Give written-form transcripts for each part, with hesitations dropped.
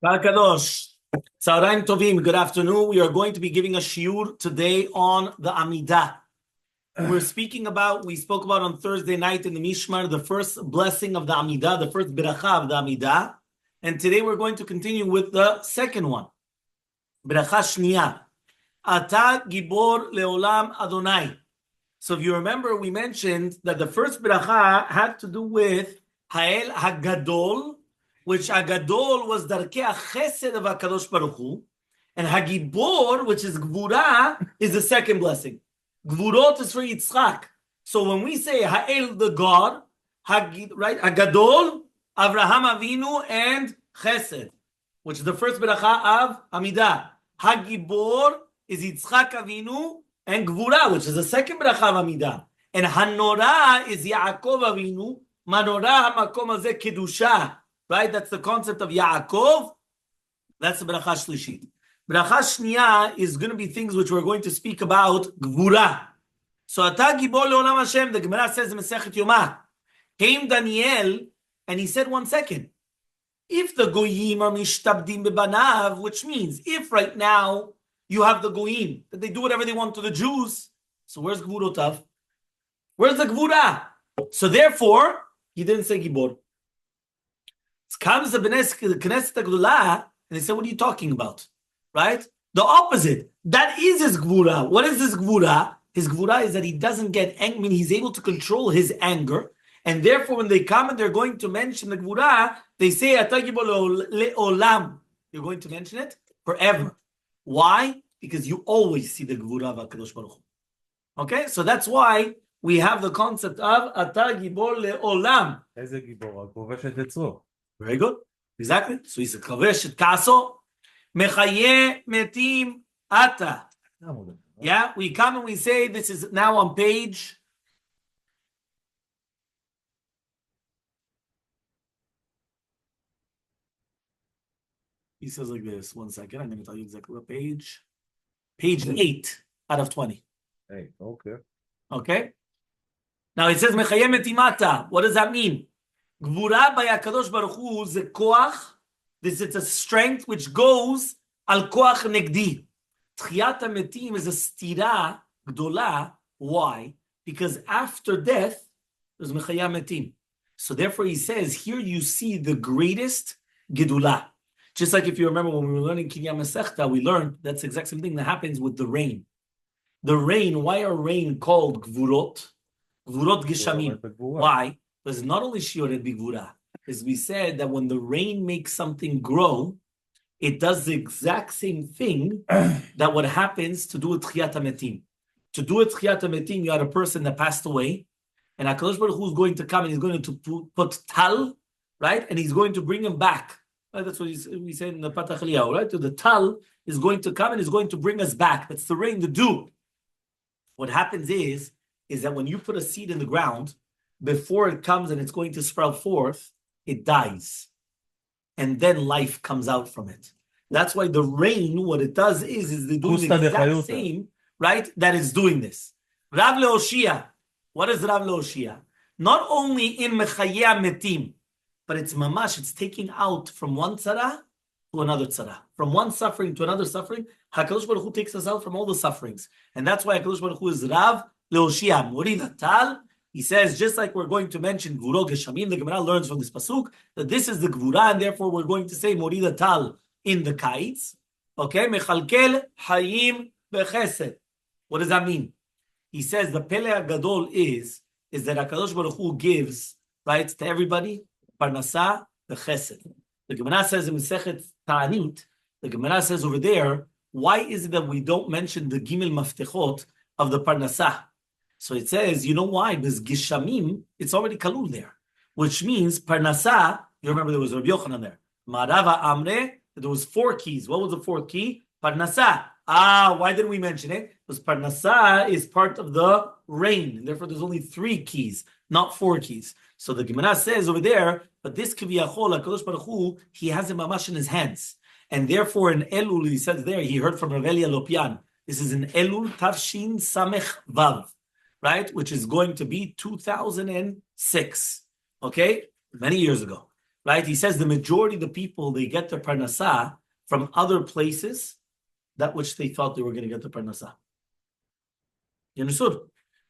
Kadosh. Tzaraim Tovim, good afternoon. We are going to be giving a shiur today on the Amida. We spoke about on Thursday night in the Mishmar, the first blessing of the Amida, the first beracha of the Amida. And today we're going to continue with the second one. Beracha Shniya. Ata Gibor Leolam Adonai. So if you remember, we mentioned that the first beracha had to do with Ha'el HaGadol, which Hagadol was Darkei HaChesed of HaKadosh Baruch Hu, and Hagibor, which is Gvura, is the second blessing. Gvurot is for Yitzchak. So when we say Ha'el, the God, right, Hagadol, Avraham Avinu, and Chesed, which is the first beracha of Amida. Hagibor is Yitzchak Avinu, and Gvura, which is the second beracha of Amida. And Hanora is Yaakov Avinu, Manora HaMakom Hazeh Kedusha. Right? That's the concept of Yaakov. That's the Beracha Shlishit. Beracha Shniya is going to be things which we're going to speak about, Gvura. So, Ata Gibor Leolam Hashem, the Gemara says in Masechet Yomah, came Daniel, and he said, 1 second. If the Goyim are Mishtabdim Bebanav, which means, if right now you have the Goyim, that they do whatever they want to the Jews, so where's Gvurotav? Where's the Gvura? So therefore, he didn't say Gibor. Comes the Knesset Agdula, and they say, what are you talking about? Right? The opposite. That is his Gvura. What is his Gvura? His Gvura is that he doesn't get angry. I mean, he's able to control his anger. And therefore, when they come and they're going to mention the Gvura, they say, Le'olam. You're going to mention it forever. Why? Because you always see the Gvura of HaKadosh Baruch Hu. Okay? So that's why we have the concept of Ata Gibor Le'olam. Very good. Exactly. So he said, Kavesh et Kaso, Mechaye Metim Ata. Yeah, we come and we say, this is now on page. He says like this. 1 second. I'm going to tell you exactly what page. Page 8 out of 20. Hey, okay. Okay. Now it says, Mechaye Metim Ata. What does that mean? Gvura by HaKadosh Baruch Hu is a koach. This is a strength which goes al koach negdi. Tchiyat HaMetim is a stira gdola. Why? Because after death, there's mechaya metim. So therefore he says, here you see the greatest gedula. Just like if you remember when we were learning Kinyan Masechta, we learned that's the exact same thing that happens with the rain. The rain, why are rain called gvurot? Gvurot geshamim. Why? Because not only Shioret Bigvura, as we said that when the rain makes something grow, it does the exact same thing that what happens to do a Tchiyat HaMetim. To do a Tchiyat HaMetim, you had a person that passed away, and HaKadosh Baruch Hu is going to come and he's going to put tal, right? And he's going to bring him back. Right? That's what we said in the Patach Eliyahu, right? So the tal is going to come and is going to bring us back. That's the rain, the dew. What happens is that when you put a seed in the ground, before it comes and it's going to sprout forth, it dies. And then life comes out from it. That's why the rain, what it does is they do the exact same, right? That is doing this. Rav Leoshia. What is Rav Leoshia? Not only in Mechaya Metim, but it's mamash, it's taking out from one tzara to another tzara. From one suffering to another suffering, HaKadosh Baruch Hu takes us out from all the sufferings. And that's why HaKadosh Baruch Hu is Rav Leoshia. Morida Tal. He says, just like we're going to mention Gvuro Geshamim, the Gemara learns from this pasuk that this is the Gvura, and therefore we're going to say Morida Tal in the kites. Okay, Mechalkel Hayim Bechesed. What does that mean? He says the Pele Gadol is that HaKadosh Baruch Hu gives, right, to everybody, Parnasa Bechesed. The Gemara says in Masechet Ta'anit, the Gemara says over there, why is it that we don't mention the Gimel Maftechot of the Parnasa? So it says, you know why? Because Gishamim, it's already Kalul there. Which means, Parnasa, you remember there was Rabbi Yochanan there. Marava Amre, there was 4 keys. What was the 4th key? Parnasa. Why didn't we mention it? Because Parnasa is part of the rain. And therefore, there's only 3 keys, not 4 keys. So the Gemara says over there, but this Kiviyachol, HaKadosh Baruch Hu, he has a mamash in his hands. And therefore, in Elul, he says there, he heard from Rav Elia Lopian. This is in Elul Tavshin Samech Vav. Right, which is going to be 2006, okay, many years ago. right? He says the majority of the people, they get their parnasah from other places that which they thought they were going to get the parnasah. You understood?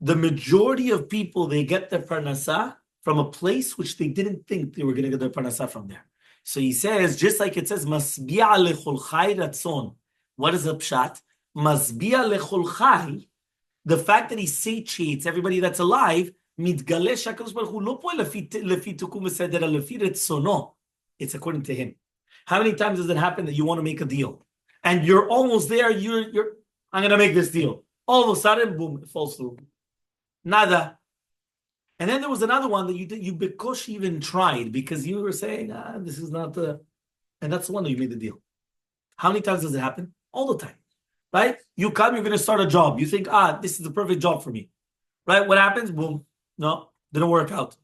The majority of people, they get their parnasah from a place which they didn't think they were going to get their parnasah from there. So he says, just like it says, Masbi'a lechol chai ratzon. What is the pshat? Masbi'a lechol chai. The fact that he satiates everybody that's alive, mitgale shakadosh baruch hu lo poel lefi tukum v'seder lefi retzono. It's according to him. How many times does it happen that you want to make a deal and you're almost there? You're I'm going to make this deal. All of a sudden, boom, it falls through. Nada. And then there was another one that you because you even tried because you were saying, this is not the, and that's the one that you made the deal. How many times does it happen? All the time, right? You come, you're going to start a job. You think, this is the perfect job for me, right? What happens? Boom. No, didn't work out.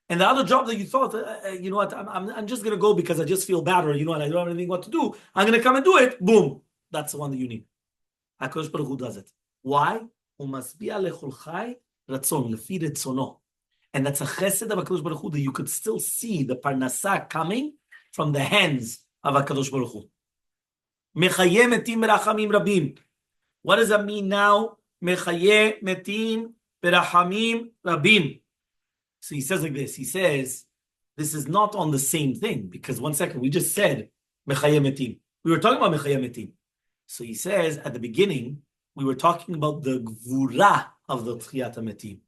And the other job that you thought, you know what, I'm just going to go because I just feel bad or, you know what, I don't have anything what to do. I'm going to come and do it. Boom. That's the one that you need. HaKadosh Baruch Hu does it. Why? And that's a chesed of HaKadosh Baruch Hu that you could still see the parnasah coming from the hands of HaKadosh Baruch Hu. Mechaye metim berachamim rabim. What does that mean now? Mechaye metim berachamim rabim. So he says like this. He says, this is not on the same thing because 1 second, we just said mechaye metim. We were talking about mechaye metim. So he says at the beginning, we were talking about the gvura of the tchiyat metim.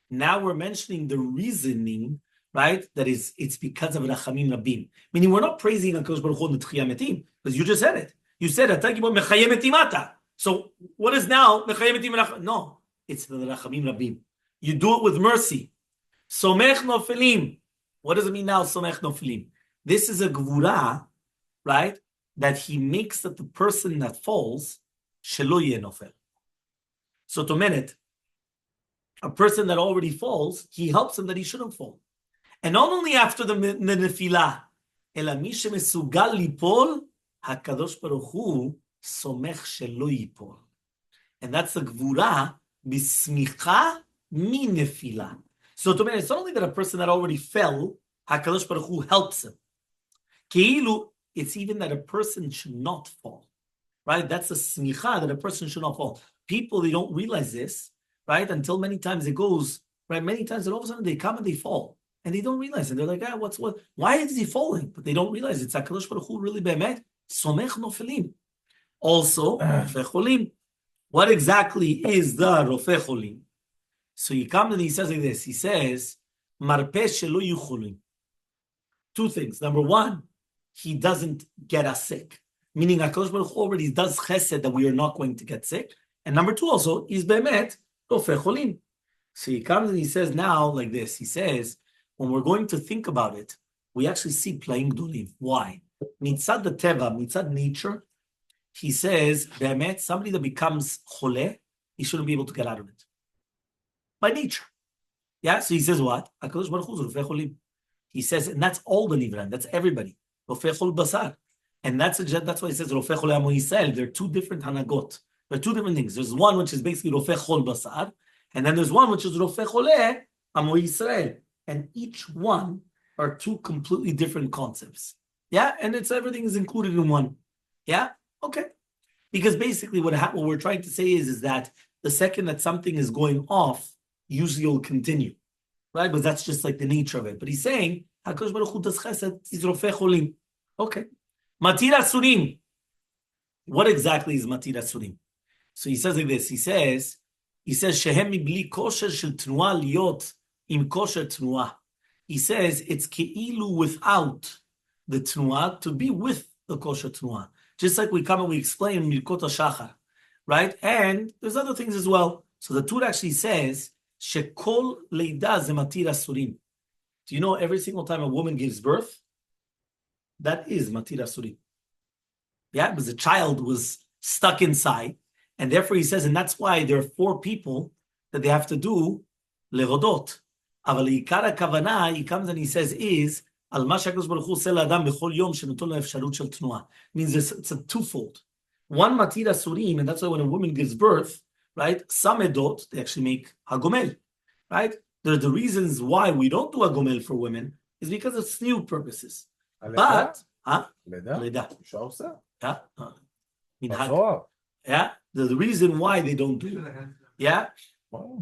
Now we're mentioning the reasoning, right? That is, it's because of rachamim rabim. Meaning we're not praising HaKadosh Baruch Hu in the tchiyat metim because you just said it. You said mechaye metimata. So what is now mechaye metim? No, it's the rachamim rabim. You do it with mercy. Somech nofelim. What does it mean now? Somech nofelim. This is a gvura, right? That he makes that the person that falls shelo yeh nofel. So to minute, a person that already falls, he helps him that he shouldn't fall. And not only after the nefilah, ela mi shemesugal lipol, HaKadosh Baruch Hu somech shelo yipol. And that's the gvura bismicha mi nefilah. So to me, it's not only that a person that already fell, HaKadosh Baruch Hu helps him. Keilu, it's even that a person should not fall. Right? That's a smicha that a person should not fall. People, they don't realize this, right? Until many times it goes, right? Many times, and all of a sudden they come and they fall. And they don't realize it. They're like, why is he falling? But they don't realize it's HaKadosh Baruch Hu really be'emet. Somech nofelim. Also, rofeh cholim. What exactly is the rofeh cholim? So he comes and he says like this. He says, marpeh shelo yucholim. Two things. Number one, he doesn't get us sick. Meaning HaKadosh Baruch Hu already does chesed that we are not going to get sick. And number two also, is be'emet rofeh cholim. So he comes and he says now like this. He says, when we're going to think about it, we actually see playing gdolim. Why? Mitzad the teva, mitzad nature, he says, be'emet, somebody that becomes chole, he shouldn't be able to get out of it. By nature. Yeah, so he says what? HaKadosh Baruch Hu is rofeh cholim. He says, and that's all the nivran, that's everybody. Rofeh chol basar. And that's why he says rofeh chol amo Yisrael. There are two different hanagot. There are two different things. There's one which is basically rofeh chol basar, and then there's one which is rofeh chole amo Yisrael. And each one are two completely different concepts. Yeah, and everything is included in one. Yeah, okay. Because basically what we're trying to say is that the second that something is going off, usually it'll continue, right? But that's just like the nature of it. But he's saying, HaKadosh Baruch Hu does chesed, he's rofeh cholim. Okay. Matir asurim. What exactly is matir asurim? So he says like this. He says, shehem mibli kosher shel tnuah liot im kosher tnuah. He says it's keilu without the tnuah to be with the kosher tnuah. Just like we come and we explain Milkot HaShachar, right? And there's other things as well. So the Torah actually says, Shekol leida ze matir asurim. Do you know every single time a woman gives birth, that is matir asurim. Yeah, because the child was stuck inside. And therefore he says, and that's why there are 4 people that they have to do levodot. Aval ikar hakavana, he comes and he says, is al ma she'HaKadosh Baruch Hu oseh la'adam b'chol yom she'noton lo efsharut shel tnuah. Means it's a twofold. One matir asurim, and that's why when a woman gives birth, right? Some edot, they actually make hagomel, right? The reasons why we don't do hagomel for women is because of tzniut purposes. But, לידה? לידה. אישה עושה. Yeah. בזוהר. Yeah. The reason why they don't do it. Yeah.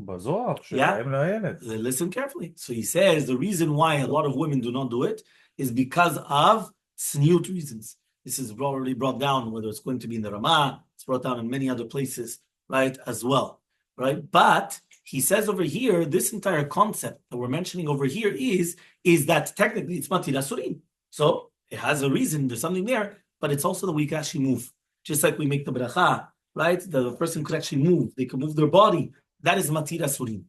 בזוהר, שהם לילד. Listen carefully. So he says the reason why a lot of women do not do it is because of sniut reasons. This is already brought down, whether it's going to be in the Ramah, it's brought down in many other places, right, as well, right? But he says over here, this entire concept that we're mentioning over here is that technically it's matir asurim. So it has a reason, there's something there, but it's also that we can actually move. Just like we make the bracha, right? The person could actually move. They could move their body. That is matir asurim.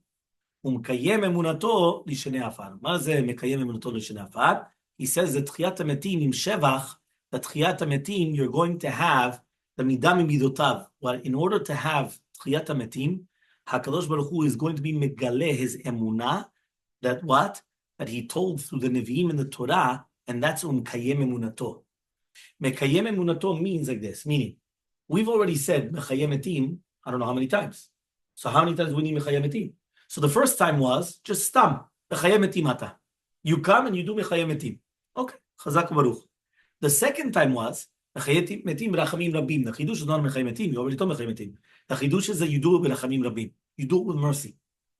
ומקיים אמונתו לשני עפר. מה זה מקיים אמונתו לשני עפר? He says that תחיית המתים עם שבח, that תחיית המתים, you're going to have the מידה ממידותיו. Well, in order to have תחיית המתים, HaKadosh Baruch Hu is going to be מגלה his אמונה, that what? That he told through the Nevi'im and the Torah, and that's מקיים אמונתו. מקיים אמונתו means like this, meaning, we've already said מקיים מתים, I don't know how many times. So how many times do we need מקיים מתים? So the first time was just stam. You come and you do mechayem metim. Okay, chazak baruch. The second time was mechayem metim rachamim rabim. The chidush is not mechayem metim. You already told mechayem metim. The chidush is that you do it with rachamim rabim. You do it with mercy,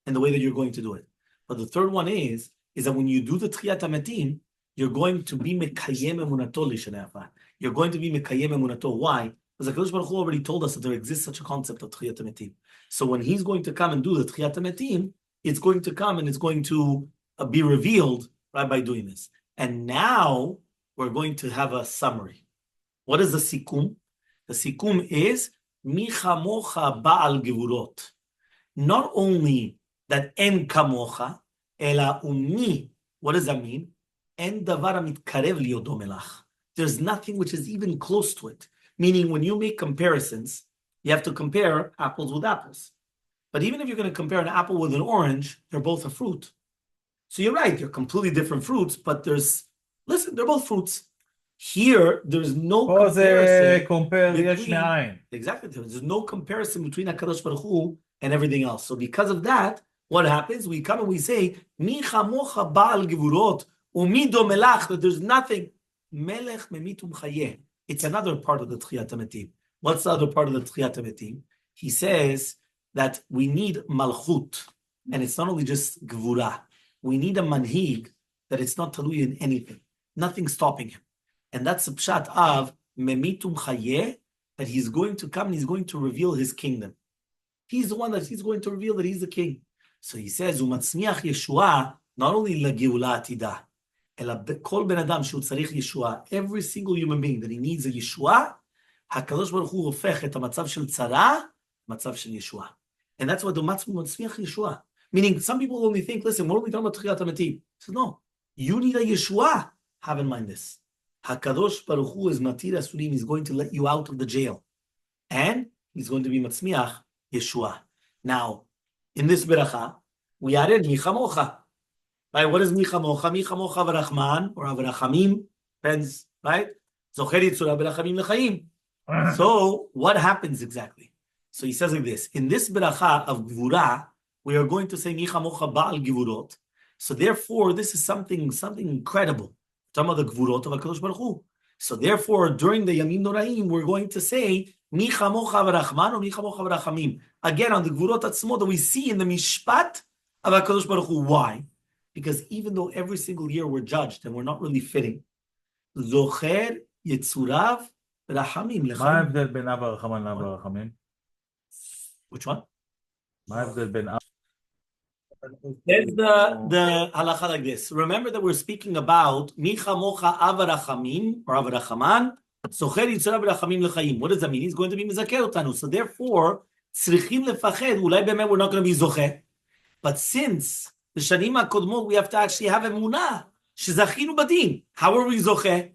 in the way that you're going to do it. But the third one is that when you do the tchiyat metim, you're going to be mekayem emunato lishanei. You're going to be mekayem emunato. Why? Because the Kadosh Baruch Hu already told us that there exists such a concept of tchiyat metim. So when he's going to come and do the tchiyat metim, it's going to come and it's going to be revealed right by doing this. And now we're going to have a summary. What is the sikum? The sikum is mi chamocha ba'al gevurot. Not only that en kamocha, ela umi. What does that mean? En davar mitkarev liyodo melach. There's nothing which is even close to it. Meaning when you make comparisons, you have to compare apples with apples. But even if you're going to compare an apple with an orange, they're both a fruit. So you're right, they're completely different fruits, but listen, they're both fruits. Here, there's no comparison. Exactly. There's no comparison between HaKadosh Baruch Hu and everything else. So because of that, what happens? We come and we say, Mi chamocha ba'al gevurot, umi do melach, that there's nothing. Melech memitum chayeh. It's another part of the Tchiyat HaMetim. What's the other part of the Tchiyat HaMetim? He says that we need malchut, and it's not only just gvura. We need a manhig that it's not talui in anything, nothing stopping him. And that's the pshat of memitum chayeh, that he's going to come and he's going to reveal his kingdom. He's the one that he's going to reveal that he's the king. So he says, umatzmiach Yeshua, not only la-geula atidah, kol ben adam shu tzarich Yeshua, every single human being that he needs a Yeshua, HaKadosh Baruch Hu hofech et hamatzv shel tzara, matzav shel Yeshua. And that's what the matzmiach Yeshua. Meaning, some people only think, listen, we're only talking about Tchiyat HaMetim. He says, no, you need a Yeshua. Have in mind this. HaKadosh Baruch Hu is matir asurim. He's going to let you out of the jail. And he's going to be matzmiach Yeshua. Now, in this beracha, we added Michamocha. Right? What is Michamocha? Michamocha v'rachman, or v'rachamim, depends, right? Zocher yitzura v'rachamim l'chaim. So, what happens exactly? So he says like this, in this beracha of gvura, we are going to say Michamocha ba'al gevurot. So therefore, this is something incredible. We're talking about the gvurot of HaKadosh Baruch Hu. So therefore, during the Yamim Noraim, we're going to say Michamocha v'rachman or Michamocha v'rachamim. Again, on the gvurot atzmo that we see in the mishpat of HaKadosh Baruch Hu. Why? Because even though every single year we're judged and we're not really fitting, Zocher Yitzurav Rachamim. מה ההבדל בין אב הרחמן לאב הרחמים? Which one? מה ההבדל בין אב? There's the halacha like this. Remember that we're speaking about Micha Mocha Avarachamim or Avarachaman. Zocher Yitzurav Rachamim L'chaim. What does that mean? He's going to be Mezaker Otanu. So therefore, Tzrichim Lefached. Ulai Be'emeh we're not going to be Zocher. But since the Shanim HaKodmot, we have to actually have emunah. Shezachinu badin. How are we zocheh?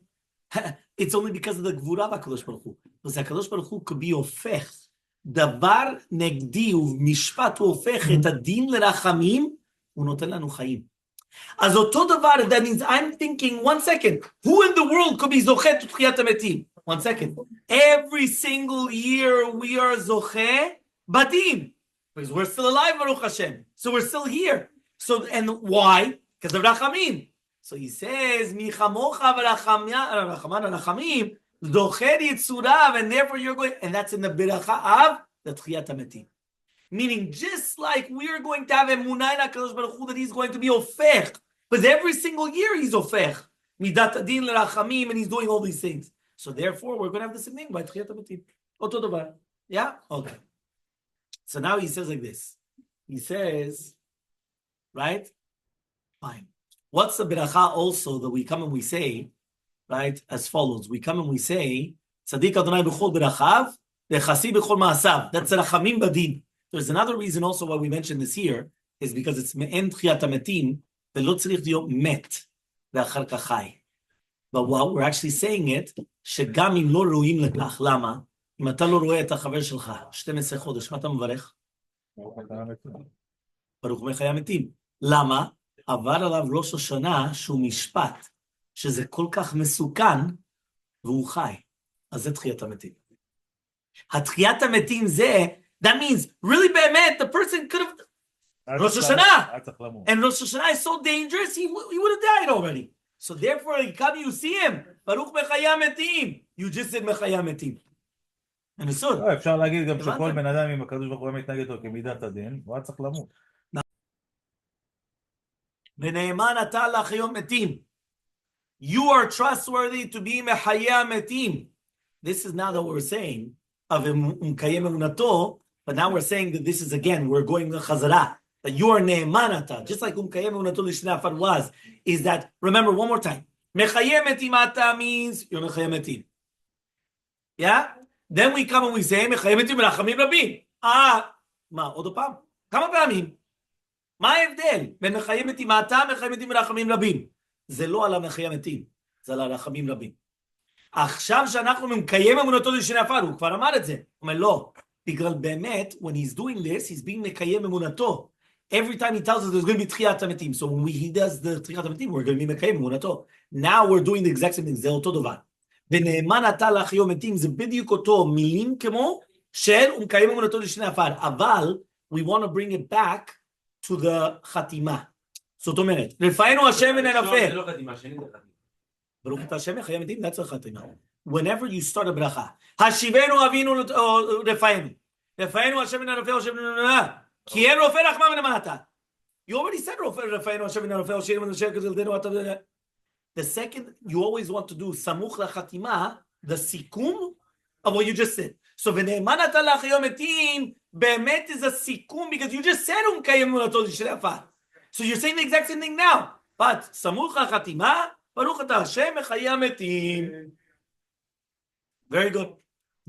It's only because of the gvura of HaKadosh Baruch Hu. Because HaKadosh Baruch Hu could be ofech. Davar negdi u'mishpat hu ofech et adin l'rachamim u'noten lanu chayim. As oto davar, that means I'm thinking, 1 second, who in the world could be zocheh to tchiyat hametim? 1 second. Every single year we are zocheh badin. Because we're still alive, Baruch Hashem. So we're still here. So, and why? Because of Rachamim. So he says, Michamocha v'rachamim, Zocher Yitzurav, and therefore you're going, and that's in the beracha of the Tchiyat HaMetim. Meaning, just like we're going to have emunah in HaKadosh Baruch Hu, that he's going to be ofech, because every single year he's ofech, midat adin l'rachamim, and he's doing all these things. So therefore, we're going to have the same thing by Tchiyat HaMetim. Oto davar. Yeah? Okay. So now he says like this. He says, right? Fine. What's the beracha also that we come and we say, right? As follows. We come and we say, Tzaddik Adonai b'chol berachav, v'chasi b'chol ma'asav. That's rachamim badin. There's another reason also why we mentioned this here, is because it's me'en tchiyat hametim, ve'lo tzarich liot met, ve'achar כך chai. But what we're actually saying it, שגם אם לא רואים לכך, למה? אם אתה לא רואה את החבר שלך, 12 חודש, מה אתה מברך? ברוך מחיי המתים. למה? עבר עליו ראש השנה שהוא משפט, שזה כל כך מסוכן, והוא חי. אז זה תחיית המתים. התחיית המתים זה, that means, really באמת, the person could have, ראש השנה, and ראש השנה is so dangerous, he would have died already. So therefore, you see him, ברוך מחיי המתים, you just said מחיי המתים. understood? אפשר להגיד גם שכל בן אדם עם הקדוש ברוך הוא מתנגד לו כמידת הדין, הוא היה צריך למות. ונאמן אתה להחיות מתים. You are trustworthy to be מחיי המתים. This is now that we're saying of מקיים אמונתו, but now we're saying that this is again, we're going לחזרה. That you are נאמן אתה, just like מקיים אמונתו לשני עפר was, is that, remember one more time, מחיי מתים אתה means you're מחיי מתים. Yeah? Then we come and we say, מחיי מתים מרחמים רבים. מה, עוד פעם? כמה פעמים? מה ההבדל בין מחיי מתים אתה, מחיי מתים מרחמים רבים? זה לא על המחיי המתים, זה על הרחמים רבים. עכשיו שאנחנו מקיים אמונתו לשני עפר, הוא כבר אמר את זה. הוא אומר, לא, בגלל באמת, when he's doing this, he's being מקיים אמונתו. Every time he tells us there's going to be תחיית המתים, so when he does the תחיית המתים, we're going to be מקיים אמונתו. Now we're doing the exact same thing, זה אותו דבר. ונאמן אתה להחיו מתים, זה בדיוק אותו מילים כמו של הוא מקיים אמונתו לשני עפר, אבל we want to bring it back to the חתימה. זאת אומרת, רפאנו השם וננפה. זה לא חתימה, שני זה חתימה. ברוך אתה השם מחיי המתים, that's a חתימה. Whenever you start a ברכה, השיבנו אבינו רפאנו. רפאנו השם וננפה, השם וננפה. כי אין רופא רחמה ונמתה. You already said רפאנו השם וננפה, השם וננפה, כזלדנו אתה... The second, you always want to do סמוך לחתימה, the סיכום of what you just said. So ונאמן אתה להחיו מתים, באמת is a סיכום, because you just said הוא מקיים אמונתו לשני עפר. So you're saying the exact same thing now. But סמוך לחתימה, ברוך אתה השם מחיי המתים. Very good.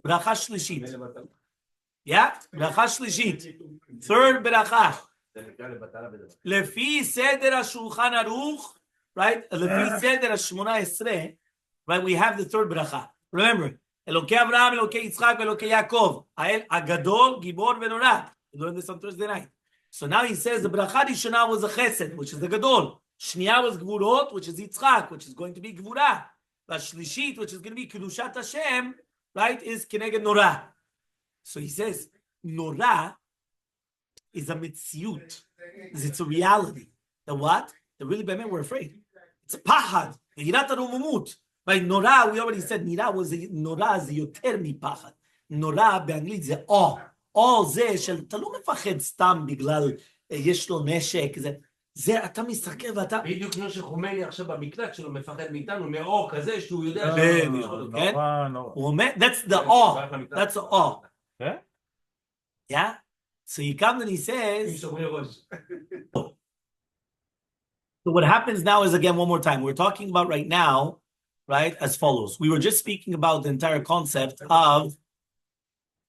ברכה שלישית. Yeah? ברכה שלישית. Third ברכה. לפי סדר השולחן ערוך, right? לפי סדר ה-18, right? We have the third ברכה. Remember, אלוקי אברהם, אלוקי יצחק ואלוקי יעקב. האל הגדול, גיבור ונורא. We learned this on Thursday night. So now he says the bracha rishona was a chesed, which is the gadol. Shniya was gvurot, which is Yitzchak, which is going to be gvura. The shlishit, which is going to be kedushat Hashem, right, is keneged norah. So he says norah is a mitziut. It's a reality. The what? The really bad men were afraid. It's a pahad. Yirat arumumut. Right? Norah, we already said norah is yoter mi pahad. Norah באנגלית זה או זה של, אתה לא מפחד סתם בגלל יש לו נשק, זה אתה מסתכל ואתה... בדיוק כמו שחומני עכשיו במקלט שלו מפחד מאיתנו, מאור כזה שהוא יודע... כן? הוא אומר, that's the awe, that's the awe. כן? Yeah? So he comes and he says... So what happens now is, again, one more time, we're talking about right now, right, as follows. We were just speaking about the entire concept of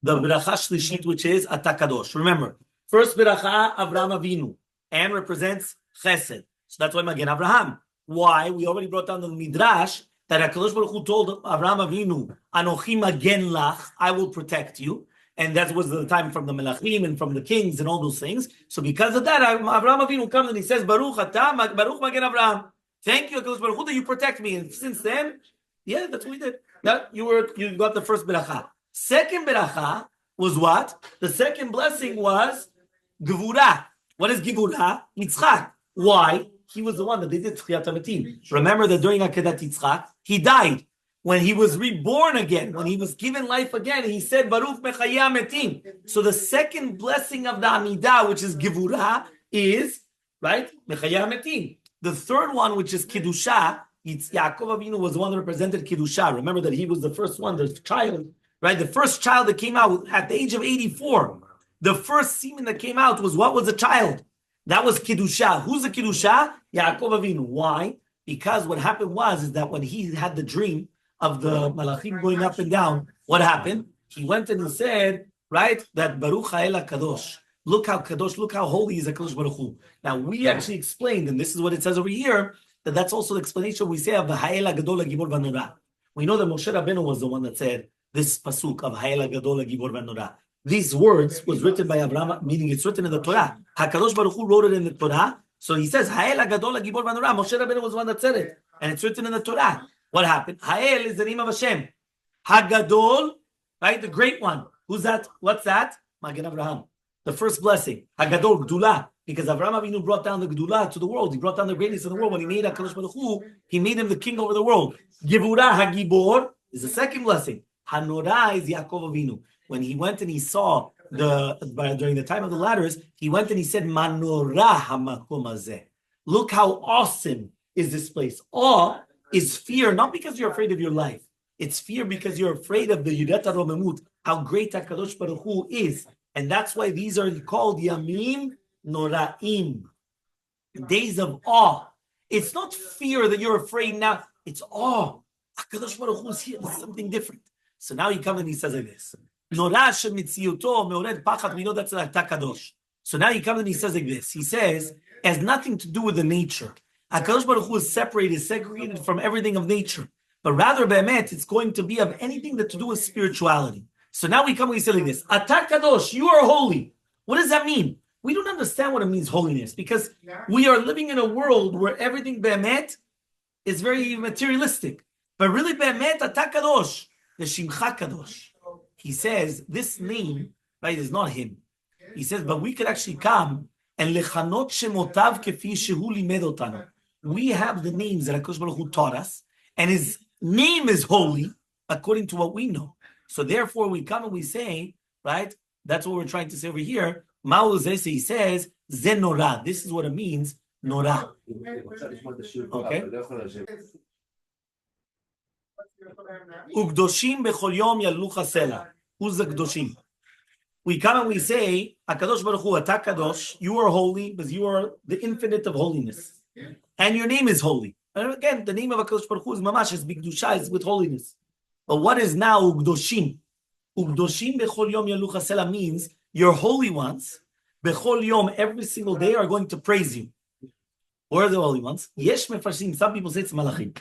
the beracha shlishit, which is Ata Kadosh. Remember, first beracha, Avraham Avinu, and represents chesed. So that's why Magen Avraham. Why? We already brought down the Midrash that HaKadosh Baruch Hu told Avraham Avinu, Anochi Magen Lach, I will protect you. And that was the time from the Melachim and from the kings and all those things. So because of that, Avraham Avinu comes and he says, Baruch Ata, Baruch Magen Avraham. Thank you, HaKadosh Baruch Hu, that you protect me. And since then, yeah, that's what we did. That you got the first beracha. Second beracha was what? The second blessing was Gevura. What is Gevura? Yitzchak. Why? he was the one that they did Tchiyat HaMetim. Remember that during Akedat Yitzchak, he died. When he was reborn again, when he was given life again, he said, Baruch Mechayeh HaMetim. So the second blessing of the Amida, which is Gevurah, is, right, Mechayeh HaMetim. The third one, which is Kiddusha, Yaakov Avinu was the one that represented Kiddusha. Remember that he was the first one, the child, right? The first child that came out at the age of 84. The first semen that came out was what was a child? That was Kiddusha. Who's the Kiddusha? Yaakov Avinu. Why? Because what happened is that when he had the dream of the Malachim going up and down, what happened? He went and he said, right, that Baruch Ha'el HaKadosh. Look how Kadosh, look how holy is HaKadosh Baruch Hu. Now, we actually explained, and this is what it says over here, that's also the explanation we say of the Ha'el HaGadol HaGibor VaNorah. We know that Moshe Rabbeinu was the one that said this pasuk of Ha'el HaGadol HaGibor VaNorah. These words was written by Abraham, meaning it's written in the Torah. HaKadosh Baruch Hu wrote it in the Torah. So he says, Ha'el HaGadol HaGibor VaNorah. Moshe Rabbeinu was the one that said it. And it's written in the Torah. What happened? Ha'el is the name of Hashem. HaGadol, right? The great one. Who's that? What's that? Magen Abraham. The first blessing. HaGadol, Gdula. Because Avraham Avinu brought down the Gdula to the world. He brought down the greatness of the world. When he made HaKadosh Baruch Hu, he made him the king over the world. Gevurah HaGibor is the second blessing. HaNorah is Yaakov Avinu. When he went and he saw during the time of the ladders, he went and he said, Manorah HaMakom Hazeh. Look how awesome is this place. Awe is fear, not because you're afraid of your life. It's fear because you're afraid of the Yirat HaRomemut, how great HaKadosh Baruch Hu is. And that's why these are called Yamim Noraim, days of awe. It's not fear that you're afraid now. It's awe. HaKadosh Baruch Hu is here. It's something different. So now he comes and he says like this. Nora shemitziuto meored pachat. We know that's like HaKadosh. So now he comes and he says like this. He says, it has nothing to do with the nature. HaKadosh Baruch Hu is separated, segregated from everything of nature. But rather, be'emet, it's going to be of anything that to do with spirituality. So now we come and we say like this. Ata kadosh, you are holy. What does that mean? We don't understand what it means, holiness, because we are living in a world where everything be'emet is very materialistic. But really, be'emet, ata kadosh, the shimcha kadosh. He says, this name, right, is not him. He says, but we could actually come and lechanot shemotav kefi shehu limed otanu. We have the names that HaKadosh Baruch Hu taught us, and his name is holy according to what we know. So therefore, we come and we say, right, that's what we're trying to say over here. Ma'uzese, he says, Ze Nora. This is what it means, Nora. Okay? Ugdoshim bechol yom yalu chasela. Who's the Gdoshim? We come and we say, HaKadosh Baruch Hu, Ata Kadosh, you are holy because you are the infinite of holiness. And your name is holy. And again, the name of HaKadosh Baruch Hu is Mamash, is Bigdusha, is with holiness. But what is now Ugdoshim? Ugdoshim bechol yom yalu chasela means your holy ones, bechol yom, every single day are going to praise you. Where are the holy ones? Yesh mefarshim, some people say it's Malachim.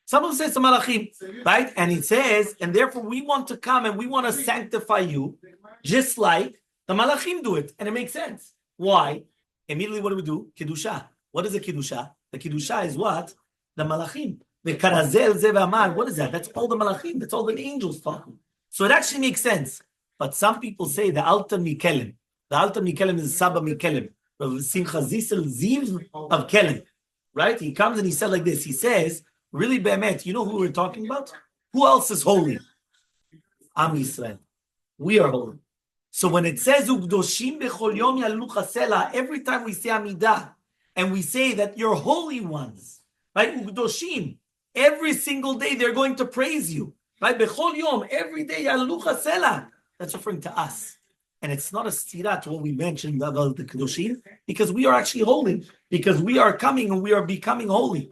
Some people say it's Malachim, right? And it says, and therefore we want to come and we want to sanctify you, just like the Malachim do it. And it makes sense. Why? Immediately what do? Kiddusha. What is a Kiddusha? The Kiddusha is what? The Malachim. The Karazel Zev Amar. What is that? That's all the Malachim. That's all the angels talking. So it actually makes sense. But some people say the Alta Mikelem. The Alta Mikelem is Saba Mikelem. Simcha Zisel Ziv of Kelem. Right? He comes and he said like this. He says, really, Be'emet, you know who we're talking about? Who else is holy? Am Yisrael. We are holy. So when it says, Ugdoshim bechol yom yalu chasela, every time we say Amida, and we say that you're holy ones, right? Ugdoshim, every single day they're going to praise you, right? Bechol yom, every day yalu chasela. That's referring to us. And it's not a stira to what we mentioned about the Kedoshim, because we are actually holy, because we are coming and we are becoming holy.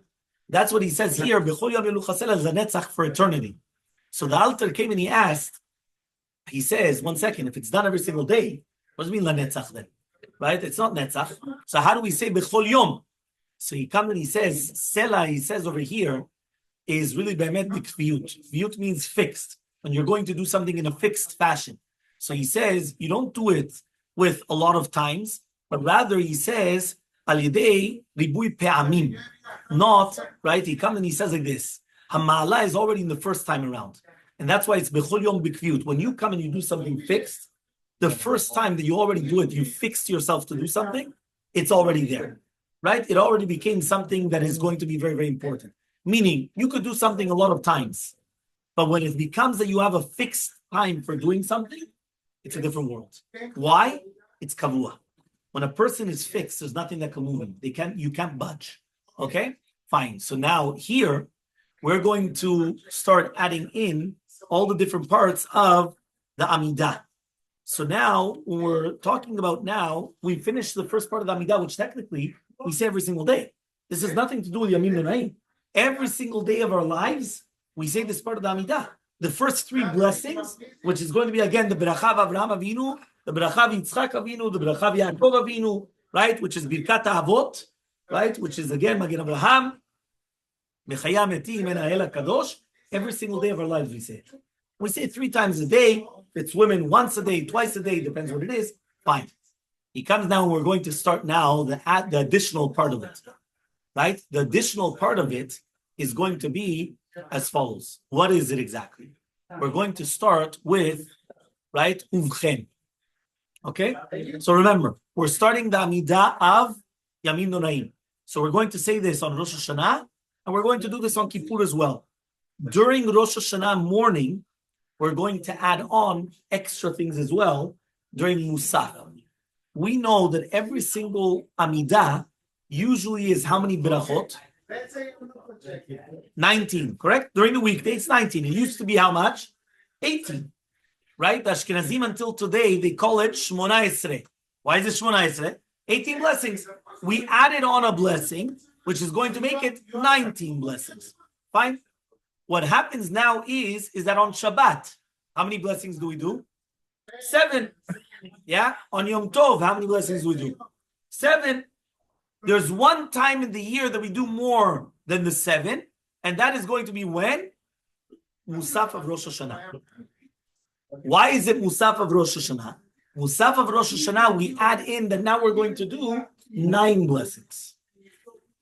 That's what he says here, Bechol yom yalu chasela is a netzach for eternity. So the Alter came and he asked, he says, 1 second, if it's done every single day, what does it mean la netzach then? Right? It's not netzach. So how do we say bechol yom? So he comes and he says, sela, he says over here, is really be'emet b'kviyut. Kviyut means fixed. When you're going to do something in a fixed fashion. So he says, you don't do it with a lot of times, but rather he says, al yedei ribui pe'amim. Not, right? He comes and he says like this, hama'ala is already in the first time around. And that's why it's bechol yom b'kviyut. When you come and you do something fixed, the first time that you already do it, you fixed yourself to do something, it's already there. right? It already became something that is going to be very, very important. Meaning, you could do something a lot of times, but when it becomes that you have a fixed time for doing something, it's a different world. Why? It's kavua. When a person is fixed, there's nothing that can move him. You can't budge. Okay? Fine. So now here, we're going to start adding in all the different parts of the Amida. So now, when we're talking about now, we finished the first part of the Amida, which technically we say every single day. This has nothing to do with Yamim Noraim. Every single day of our lives, we say this part of the Amida. The first three blessings, which is going to be again the Beracha of Avraham Avinu, the Beracha of Yitzchak Avinu, the Beracha of Yaakov Avinu, right? Which is Birkat HaAvot, right? Which is again Magen Avraham, Mechaya Meti, Menahel HaKadosh. Every single day of our lives we say it. We say it 3 times a day. If it's women, once a day, twice a day, depends what it is. Fine. He comes now, and we're going to start now the additional part of it, right? The additional part of it is going to be as follows. What is it exactly? We're going to start with, right, Uvchen. Okay? So remember, we're starting the Amida of Yamim Noraim. So we're going to say this on Rosh Hashanah, and we're going to do this on Kippur as well. During Rosh Hashanah morning, we're going to add on extra things as well during Musaf. We know that every single Amida usually is how many berachot? 19, correct? During the weekday, it's 19. It used to be how much? 18, right? The Ashkenazim until today, they call it Shmona Esrei. Why is it Shmona Esrei? 18 blessings. We added on a blessing, which is going to make it 19 blessings. Fine? What happens now is that on Shabbat, how many blessings do we do? 7. Yeah? On Yom Tov, how many blessings do we do? 7. There's one time in the year that we do more than the 7, and that is going to be when? Musaf of Rosh Hashanah. Why is it Musaf of Rosh Hashanah? Musaf of Rosh Hashanah, we add in that now we're going to do 9 blessings.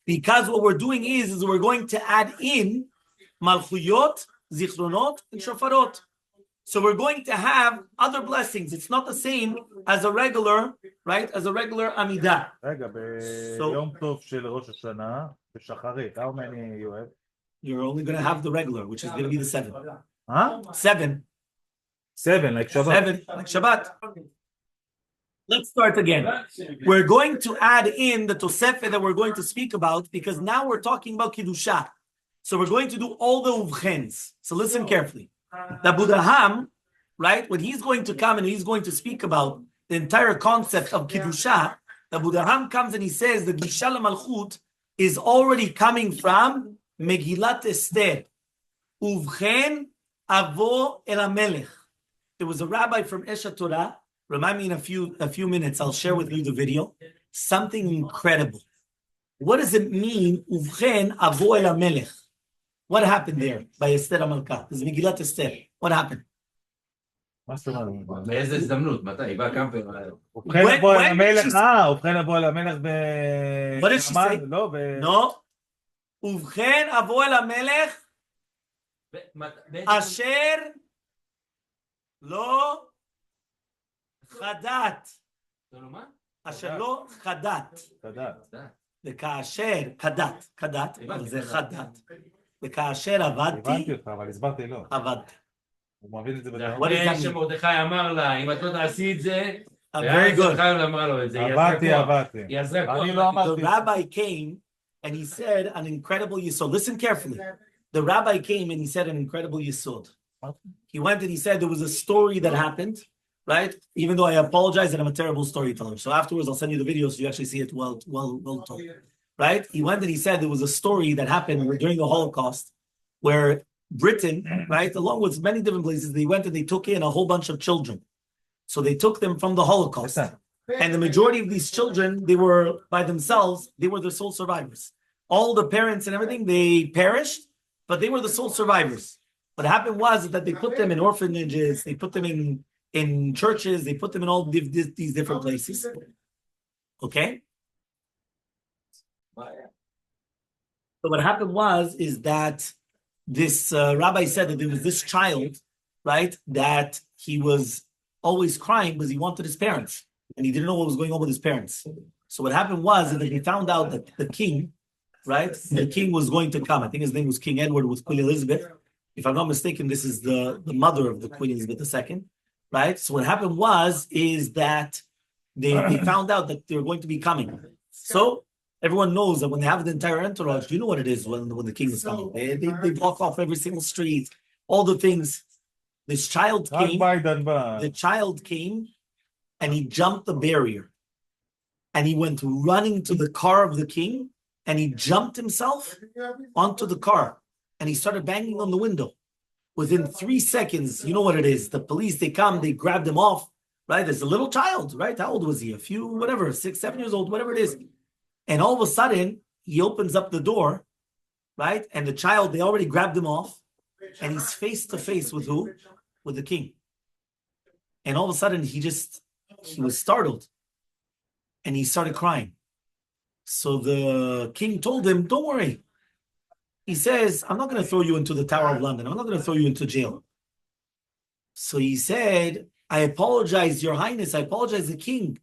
Because what we're doing is we're going to add in Malchuyot, Zichronot, and Shofarot. So we're going to have other blessings. It's not the same as a regular, right? As a regular Amida. ביום טוב של ראש השנה, בשחרית, how many you have? You're only going to have the regular, which is going to be the 7. Huh? 7. 7, like Shabbat. 7, like Shabbat. Let's start again. We're going to add in the Tosefet that we're going to speak about because now we're talking about Kiddusha. So we're going to do all the Uvchens. So listen carefully. The Budaham, right, when he's going to come and he's going to speak about the entire concept of Kiddusha, the Budaham comes and he says the Gisha Malchut is already coming from Megillat Esther. Uvchen avo el Melech. There was a rabbi from Esha Torah. Remind me in a few minutes, I'll share with you the video. Something incredible. What does it mean, Uvchen avo el Melech? What happened there by Esther HaMalka? This is Megillat Esther. What happened? באיזה הזדמנות? מתי? היא באה כמה פעמים. ובכן לבוא אל המלך, ובכן לבוא אל המלך What did she say? לא, No. ובכן אבוא אל המלך אשר לא חדת. אשר לא חדת. וכאשר כדת, אבל זה חדת. וכאשר עבדתי, הבנתי אותך, אבל הסברתי לא. עבדתי. הוא מבין את זה בדרך. אחרי שמרדכי אמר לה, אם את לא תעשי את זה, very good. חיים אמר לו את זה. עבדתי. אני לא אמרתי. The rabbi came and he said an incredible yesod. Listen carefully. The rabbi came and he said an incredible yesod. He went and he said there was a story that happened, right? Even though I apologize that I'm a terrible storyteller. So afterwards I'll send you the video so you actually see it well told. Right? He went and he said there was a story that happened during the Holocaust where Britain, right, along with many different places, they went and they took in a whole bunch of children. So they took them from the Holocaust. And the majority of these children, they were by themselves, they were the sole survivors. All the parents and everything, they perished, but they were the sole survivors. What happened was that they put them in orphanages, they put them in churches, they put them in all these different places. Okay? So what happened is that this rabbi said that there was this child, right, that he was always crying because he wanted his parents, and he didn't know what was going on with his parents. So what happened was that they found out that the king, right? The king was going to come. I think his name was King Edward with Queen Elizabeth. If I'm not mistaken, this is the mother of the Queen Elizabeth II, right? So what happened is that they found out that they're going to be coming. So everyone knows that when they have the entire entourage, you know what it is when the king is coming. They block off every single street, all the things. This child רק came. ביידן בא. The child came and he jumped the barrier. And he went running to the car of the king and he jumped himself onto the car and he started banging on the window. Within 3 seconds, you know what it is. The police, they come, they grabbed him off, right? There's a little child, right? How old was he? 6, 7 years old, whatever it is. And all of a sudden, he opens up the door, right? And the child, they already grabbed him off and he's face to face with who? With the king. And all of a sudden, he was startled. And he started crying. So the king told him, don't worry. He says, I'm not going to throw you into the Tower of London. I'm not going to throw you into jail. So he said, I apologize, Your Highness. I apologize, the king.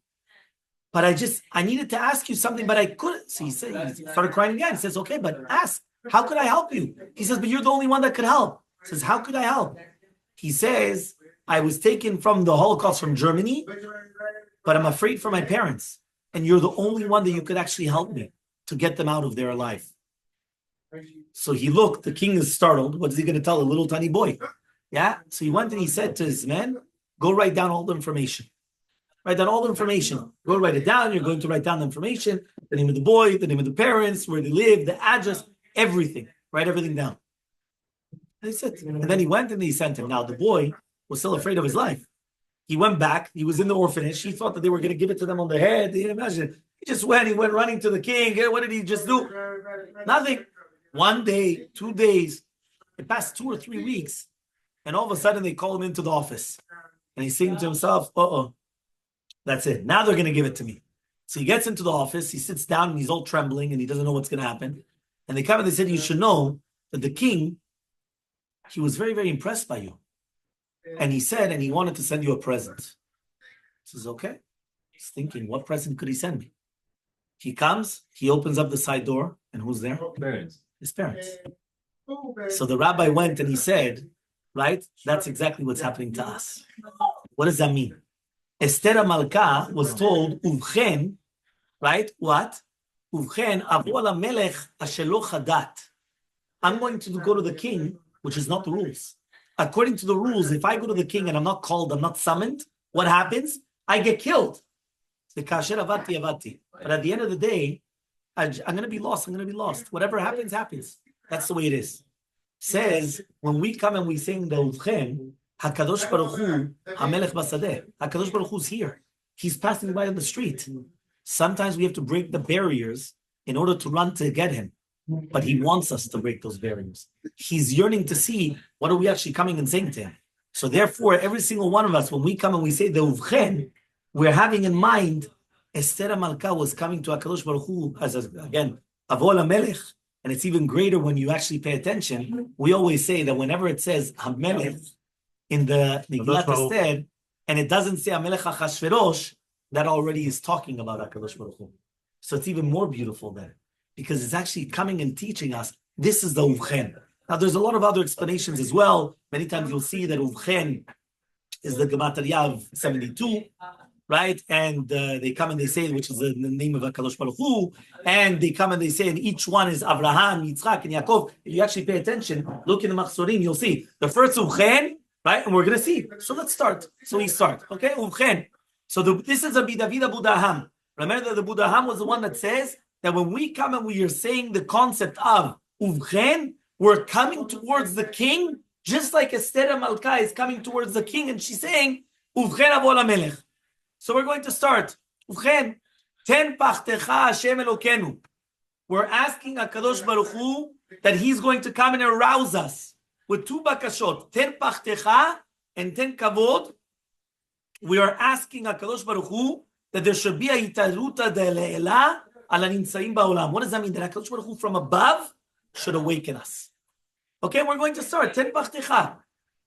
But I needed to ask you something, but I couldn't. So he started crying again. He says, okay, but ask. How could I help you? He says, but you're the only one that could help. He says, how could I help? He says, I was taken from the Holocaust from Germany, but I'm afraid for my parents. And you're the only one that you could actually help me to get them out of there alive. So he looked, the king is startled. What is he going to tell a little tiny boy? Yeah. So he went and he said to his men, go write down all the information. Write down all the information. Go write it down. You're going to write down the information, the name of the boy, the name of the parents, where they live, the address, everything. Write everything down. And he said, and then he went and he sent him. Now the boy was still afraid of his life. He went back. He was in the orphanage. He thought that they were going to give it to them on the head. He imagine. He just went. He went running to the king. What did he just do? Nothing. 1 day, 2 days. It passed 2 or 3 weeks. And all of a sudden, they call him into the office. And he's saying to himself, that's it. Now they're going to give it to me. So he gets into the office. He sits down and he's all trembling and he doesn't know what's going to happen. And they come and they said, you should know that the king, he was very, very impressed by you. And he said, and he wanted to send you a present. He says, okay. He's thinking, what present could he send me? He comes, he opens up the side door, and who's there? Parents. His parents. So the rabbi went and he said, right, that's exactly what's happening to us. What does that mean? Esther Malka was told, Uvchen, right, what? Uvchen, Avu Elmaleh ashelo chadat. I'm going to go to the king, which is not the rules. According to the rules, if I go to the king and I'm not called, I'm not summoned, what happens? I get killed. But at the end of the day, I'm going to be lost. I'm going to be lost. Whatever happens, happens. That's the way it is. Says, when we come and we sing the Uvchen, HaKadosh Baruch Hu, HaMelech Basadeh, HaKadosh Baruch Hu's here. He's passing by on the street. Sometimes we have to break the barriers in order to run to get him. But he wants us to break those barriers. He's yearning to see what are we actually coming and saying to him. So therefore, every single one of us, when we come and we say the Uvchen, we're having in mind Esther Malka was coming to HaKadosh Baruch Hu as, again, Avu Elmaleh, and it's even greater when you actually pay attention. We always say that whenever it says HaMelech in the Megillat Esther, and it doesn't say HaMelech HaChashverosh, that already is talking about HaKadosh Baruch Hu. So it's even more beautiful then, because it's actually coming and teaching us, this is the Uvchen. Now, there's a lot of other explanations as well. Many times you'll see that Uvchen is the Gematria of 72, right? And they come and they say, which is the name of HaKadosh Baruch Hu, and they come and they say, and each one is Abraham, Yitzchak, and Yaakov. If you actually pay attention, look in the Machzorim, you'll see the first Uvchen, right? And we're going to see. So let's start. So we start, okay? Uvchen. So this is a Bidavida Budaham. Remember that the Budaham was the one that says that when we come and we are saying the concept of Uvchen, we're coming towards the king, just like Esther Malka is coming towards the king, and she's saying, Uvchen Avu Elmaleh. So we're going to start. Uvchen, ten pachtecha Hashem Elokenu. We're asking HaKadosh Baruch Hu that he's going to come and arouse us with 2 bakashot, ten pachtecha and 10 kavod. We are asking HaKadosh Baruch Hu that there should be a itaruta de le'ela ala nimtzaim ba'olam. What does that mean? That HaKadosh Baruch Hu from above should awaken us. Okay, we're going to start. Ten pachtecha.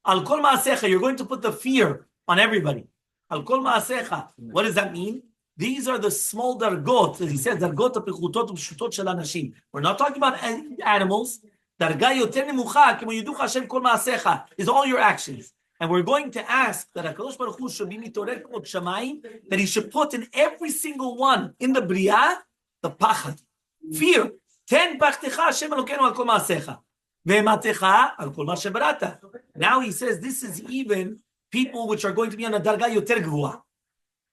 Al kol ma'asecha. You're going to put the fear on everybody. Al kol ma'asecha. What does that mean? These are the small dargot, as he says, dargot הפיחותות ופשוטות של אנשים. We're not talking about animals. דרגה יותר נמוכה, כמו ידוך השם כל מעשיך, is all your actions. And we're going to ask that HaKadosh Baruch Hu should be מתעורר כמו שמיים, that he should put in every single one in the bria the pachad, fear. תן פחדך השם אלוקינו על כל מעשיך, ואימתך על כל מה שבראת. Now he says this is even people which are going to be on a דרגה יותר גבוהה.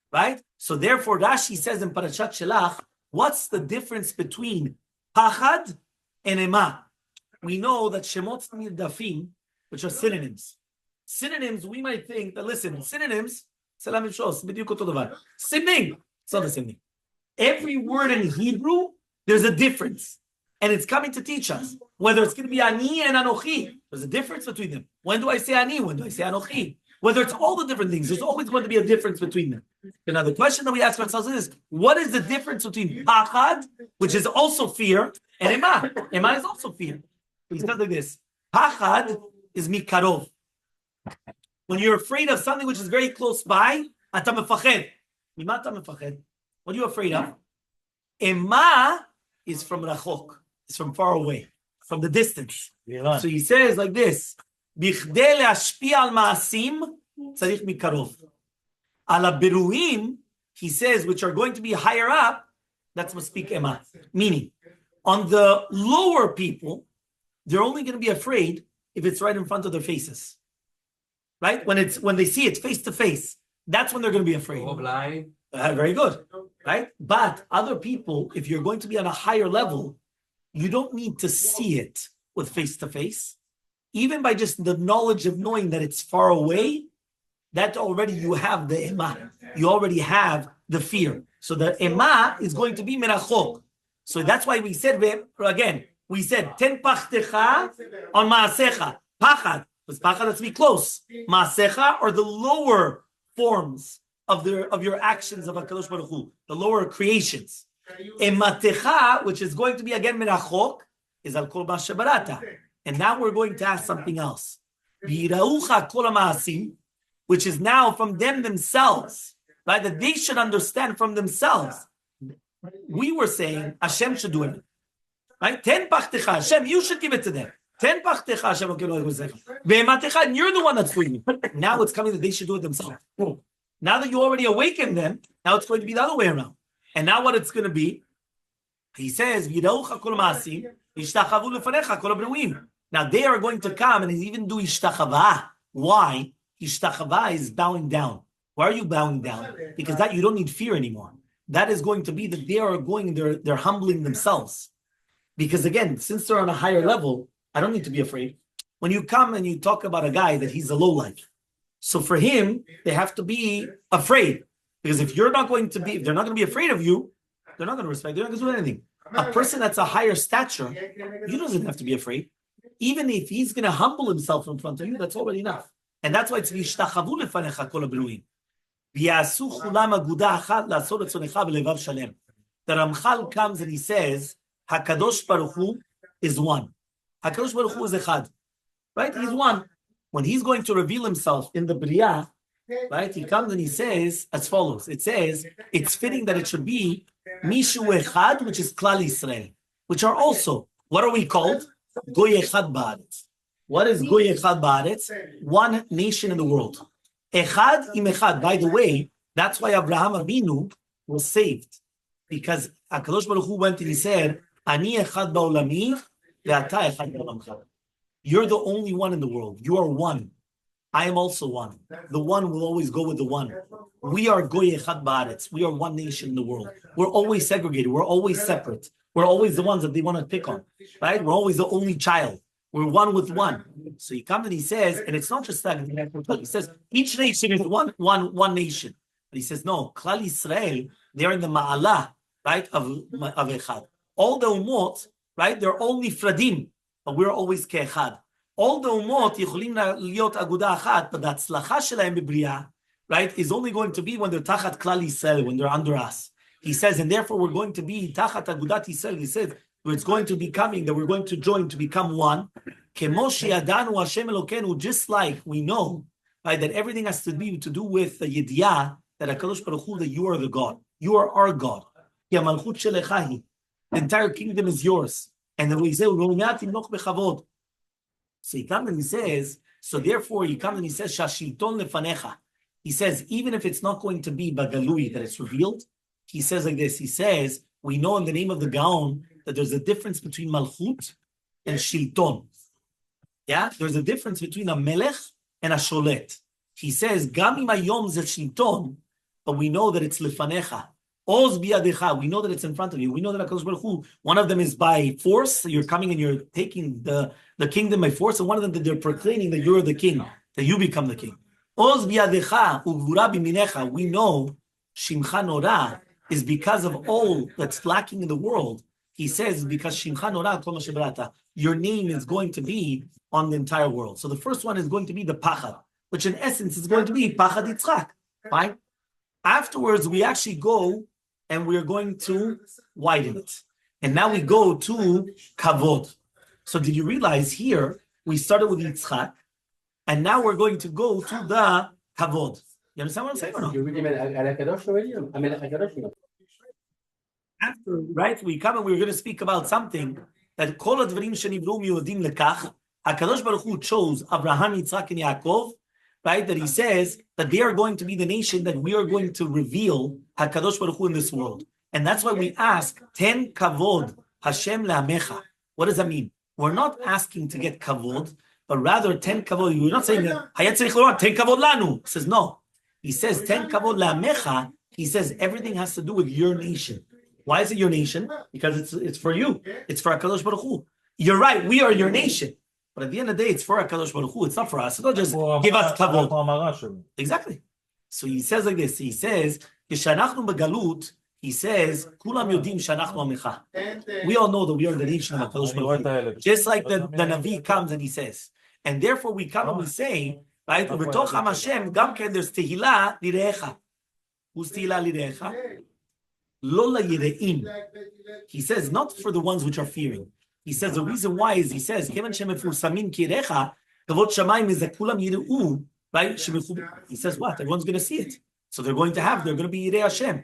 Right? So therefore Rashi says in Parashat Shelach, what's the difference between pachad and ema? We know that shemot nirdafim, which are synonyms. Synonyms, we might think that, listen, synonyms, same thing. It's not the same thing. Every word in Hebrew, there's a difference. And it's coming to teach us. Whether it's going to be ani and anochi, there's a difference between them. When do I say ani? When do I say anochi? Whether it's all the different things, there's always going to be a difference between them. Now, the question that we ask ourselves is, what is the difference between pachad, which is also fear, and ema? Ema is also fear. He says like this, pachad is mikarov. When you're afraid of something which is very close by, ata mefached. Mima ata mefached? What are you afraid of? Ema is from rachok. It's from far away, from the distance. Yeah. So he says like this, בכדי להשפיע על מעשים, צריך מקרוב. על הבירואים, he says, which are going to be higher up, that's מספיק ema. Meaning, on the lower people, they're only going to be afraid if it's right in front of their faces. Right? When they see it face to face, that's when they're going to be afraid. Very good. Right? But other people, if you're going to be on a higher level, you don't need to see it with face to face. Even by just the knowledge of knowing that it's far away, that already you have the ema. You already have the fear. So the ema is going to be merachok. So that's why we said, again, we said, ten pachtecha on maasecha. Pachad. Because pachad has to be close. Maasecha are the lower forms of your actions of HaKadosh Baruch Hu, the lower creations. Ematecha, which is going to be again merachok, is al kol ma shebarata. And now we're going to ask something else. V'yiraucha kol ha'ma'asim, which is now from them themselves, right? That they should understand from themselves. We were saying Hashem should do it, right? Ten pachtecha, Hashem, you should give it to them. Ten pachtecha, Hashem, ve'ematecha, and you're the one that's doing it. Now it's coming that they should do it themselves. Now that you already awakened them, now it's going to be the other way around. And now what it's going to be, he says, v'yiraucha kol ha'ma'asim, yishtachavu lefanecha kol ha'bruim. Now they are going to come and even do ishtachava. Why? Ishtachava is bowing down. Why are you bowing down? Because that you don't need fear anymore. That is going to be that they are going, they're humbling themselves. Because again, since they're on a higher level, I don't need to be afraid. When you come and you talk about a guy that he's a lowlife, so for him, they have to be afraid. Because if they're not going to be afraid of you, they're not going to respect, they're not going to do anything. A person that's a higher stature, he doesn't have to be afraid. Even if he's going to humble himself in front of you, that's already enough. And that's why it's v'yishtachavu lefanecha kol ha'bruim. V'yasu chulam aguda achat la'asot etzonecha v'levav shalem. The Ramchal comes and he says, HaKadosh Baruch Hu is one. HaKadosh Baruch Hu is echad. Right? He's one. When he's going to reveal himself in the Bria, right, he comes and he says as follows. It says, it's fitting that it should be Mishu Echad, which is Klal Yisrael, which are also, what are we called? Goy Echad Ba'aretz. What is Goy Echad Ba'aretz? One nation in the world. Echad im Echad. By the way, that's why Abraham Avinu was saved. Because HaKadosh Baruch Hu went and he said, Ani Echad Ba'olami, ve'ata Echad Ba'olamcha. You're the only one in the world. You are one. I am also one. The one will always go with the one. We are Goy Echad Ba'aretz. We are one nation in the world. We're always segregated. We're always separate. We're always the ones that they want to pick on, right? We're always the only child. We're one with one. So he comes and he says, and it's not just that. He says each nation is one nation. But he says no. Klal Yisrael, they're in the ma'alah, right, of Echad. All the umot, right, they're only fradim, but we're always ke'echad. All the umot yicholim liot aguda achat, but the hatzlacha shelahem b'bria, right, is only going to be when they're tachat Klal Yisrael, when they're under us. He says, and therefore we're going to be tachat agudat Yisrael. He says, it's going to be coming, that we're going to join to become one. Kemoshi adanu Hashem Elokeinu, just like we know, right, that everything has to do with the yediyah, that HaKadosh Baruch Hu, that you are the God. you are our God. The entire kingdom is yours. And then we say, so he comes and he says, so therefore he comes and he says, Shashilton lefanecha. He says, even if it's not going to be bagalui that it's revealed, he says like this. He says, we know in the name of the Gaon that there's a difference between malchut and shilton. Yeah, there's a difference between a melech and a sholet. He says, Gam im hayom ze shilton, but we know that it's lefanecha. Oz biyadecha, we know that it's in front of you. We know that HaKadosh Baruch Hu, one of them is by force, so you're coming and you're taking the kingdom by force, and one of them that they're proclaiming that you're the king, that you become the king. Oz biyadecha ugvura biminecha, we know Shimcha Norah is because of all that's lacking in the world. He says, because Shimcha Norah kol ma shebarata, your name is going to be on the entire world. So the first one is going to be the Pachad, which in essence is going to be Pachad Yitzchak. Fine? Afterwards, we actually go and we're going to widen it. And now we go to Kavod. So did you realize here, we started with Yitzchak, and now we're going to go to the Kavod. You understand what I'm saying or no? After, right, we come and we're going to speak about something that Kol HaDvarim Shenivru Miyodim Lekach, HaKadosh Baruch Hu chose Abraham, Yitzchak, and Yaakov, right, that he says that they are going to be the nation that we are going to reveal HaKadosh Baruch Hu in this world. And that's why we ask, Ten Kavod Hashem Le'amecha. What does that mean? We're not asking to get Kavod, but rather Ten Kavod. We're not saying that Hayat Tzarich Lorah, Ten Kavod Lanu. He says no. He says Ten Kavod Le'amecha. He says everything has to do with your nation. Why is it your nation? Because it's for you. It's for HaKadosh Baruch Hu. You're right, we are your nation. But at the end of the day, it's for HaKadosh Baruch Hu. It's not for us. So don't just give us kavod. Exactly. So he says like this. He says, Yeshanachnu begalut. He says, Kulam yodim shanachnu amecha. We all know that we are the nation of HaKadosh Baruch Hu. Just like the Navi comes and he says. And therefore we come and we say, right, B'toch Am Hashem, gam ken there's tehila lirecha. Who's tehila lirecha? Lola yireim. He says, not for the ones which are fearing. He says the reason why is he says, Kevan shemefursamin kirecha, kavod shamayim is that kulam yireu, right? He says what? Everyone's going to see it. So they're going to be Yirei Hashem.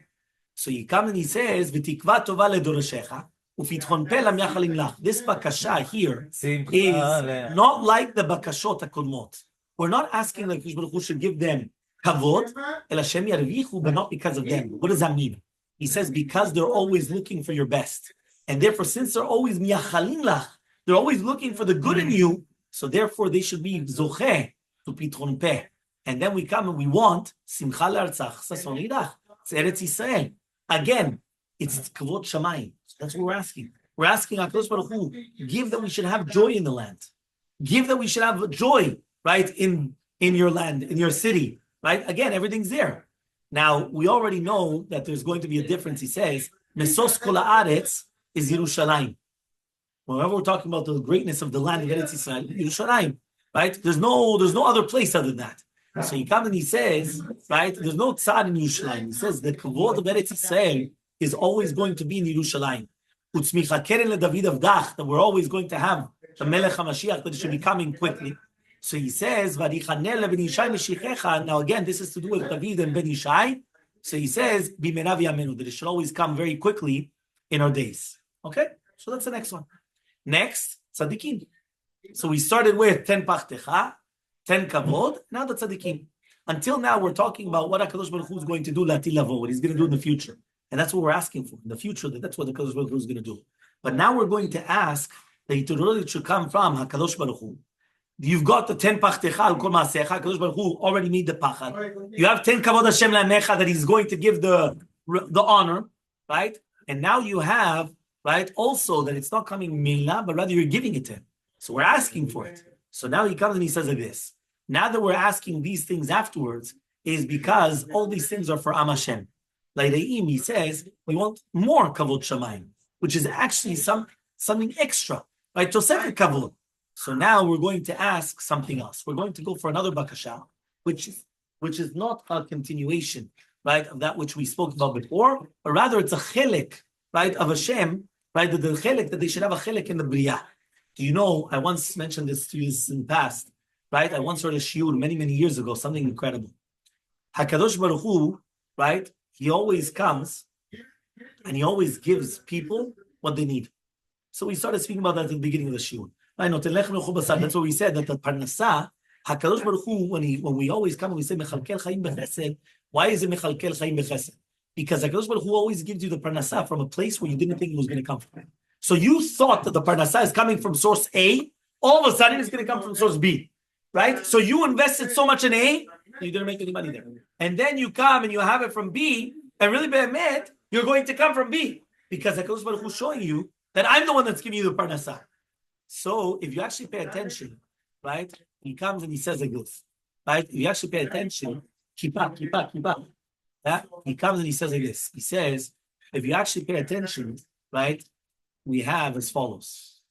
So he comes and he says, V'tikva tova ledorashecha, ufitchon pe lam yachalim lach. This bakasha here is not like the bakashot hakodmot. We're not asking like HaKadosh Baruch Hu should give them kavod, el Hashem yarvichu, but not because of them. What does that mean? He says because they're always looking for your best. And therefore, since they're always miyachalim lach, they're always looking for the good in you, so therefore they should be zocheh to pitron peh. And then we come and we want simcha le'artzach sason lidach. It's Eretz Yisrael. Again, it's kavod shamayim. That's what we're asking. We're asking HaKadosh Baruch Hu, give that we should have joy in the land. Give that we should have joy, right, in your land, in your city, right? Again, everything's there. Now, we already know that there's going to be a difference. He says, Mesos kol haaretz is Yerushalayim. Whenever we're talking about the greatness of the land of Eretz Yisrael, Yerushalayim, right? There's no other place other than that. So he comes and he says, right, there's no tzad in Yerushalayim. He says the kavod of Eretz Yisrael is always going to be in Yerushalayim. Utzmicha keren leDavid avdach, that we're always going to have the Melech HaMashiach that should be coming quickly. So he says, V'adichanel leBen Yishai Meshichecha. Now again, this is to do with David and Ben Yishai. So he says, B'merav Yamenu, that it should always come very quickly in our days. Okay? So that's the next one. Next, Tzadikim. So we started with 10 Pachtecha, 10 Kavod, now the Tzadikim. Until now, we're talking about what HaKadosh Baruch Hu is going to do, Lati Lavo, what he's going to do in the future. And that's what we're asking for. In the future, that's what HaKadosh Baruch Hu is going to do. But now we're going to ask that it should come from HaKadosh Baruch Hu. You've got the 10 Pachtecha, Kol Maasecha, HaKadosh Baruch Hu already made the Pachad. You have 10 Kavod Hashem Le'amecha that he's going to give the honor, right? And now you have, right, also that it's not coming Mila, but rather you're giving it to him. So we're asking for it. So now he comes and he says like this. Now that we're asking these things afterwards is because all these things are for Am Hashem. Like he says, we want more Kavod Shamayim, which is actually something extra, right? Tosefet Kavod. So now we're going to ask something else. We're going to go for another bakasha, which is not a continuation, right, of that which we spoke about before, but rather it's a chelik, right, of Hashem, right, the chelik, that they should have a chelik in the Bria. Do you know, I once mentioned this to you in the past, right? I once heard a shiur many, many years ago, something incredible. HaKadosh Baruch Hu, right, he always comes and he always gives people what they need. So we started speaking about that at the beginning of the shiur. That's what we said, that the parnasa, HaKadosh Baruch Hu, when we always come and we say mechalkel chaim bechesed, why is it mechalkel chaim bechesed? Because HaKadosh Baruch Hu always gives you the parnasa from a place where you didn't think it was going to come from. So you thought that the parnasa is coming from source A, all of a sudden it's going to come from source B, right? So you invested so much in A, you didn't make any money there. And then you come and you have it from B, and really be'emet, you're going to come from B, because HaKadosh Baruch Hu is showing you that I'm the one that's giving you the parnasa. So if you actually pay attention, right, he comes and he says like this, right? If you actually pay attention, keep up. Yeah? He comes and he says like this. He says, if you actually pay attention, right, we have as follows.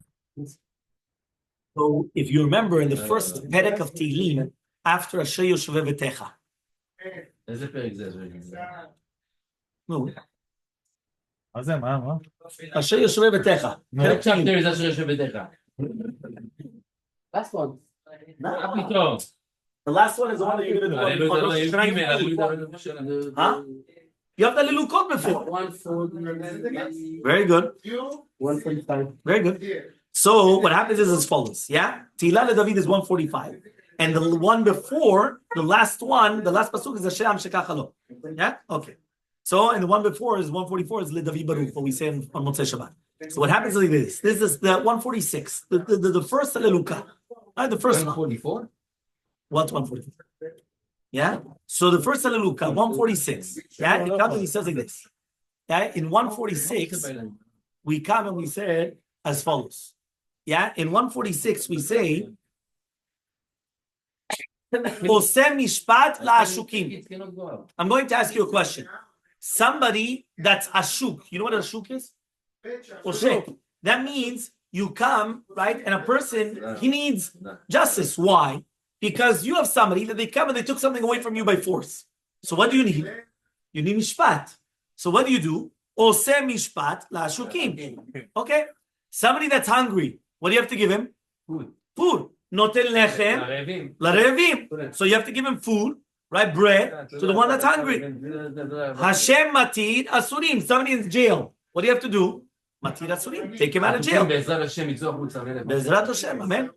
So if you remember in the first perek of Tehillim, after Asher Yoshveh V'techa. No. מה? Asher Yoshveh V'techa. What chapter is Asher Yoshveh V'techa? Last one. The last one is the one that you're going to do. Huh? You have the Lilukot before. 140. Very good. 145. Very good. So what happens is as follows. Yeah? Tehillah LeDavid is 145. And the one before, the last pasuk is Hashem Shekach Lo. Yeah? Okay. So, and the one before is 144 is LeDavid Baruch, what we say on Motzei Shabbat. So what happens is like this. This is the 146, the first Hallelujah. Right, the first 144? What's 144? Yeah? So the first Hallelujah, 146. Yeah? He comes and he says like this. Yeah? In 146, we come and we say as follows. Yeah? In 146, we say, Oseh mishpat la'ashukim. I'm going to ask you a question. Somebody that's ashuk. You know what ashuk is? Oseh. That means you come, right? And a person, he needs justice. Why? Because you have somebody that they come and they took something away from you by force. So what do you need? You need mishpat. So what do? Oseh mishpat la'ashukim. Okay? Somebody that's hungry. What do you have to give him? Food. Noten lechem larevim. So you have to give him food, right? Bread to the one that's hungry. Hashem matid asurim. Somebody in jail. What do you have to do? Matid asurim. Take him out of jail. Bezrat Hashem. Amen.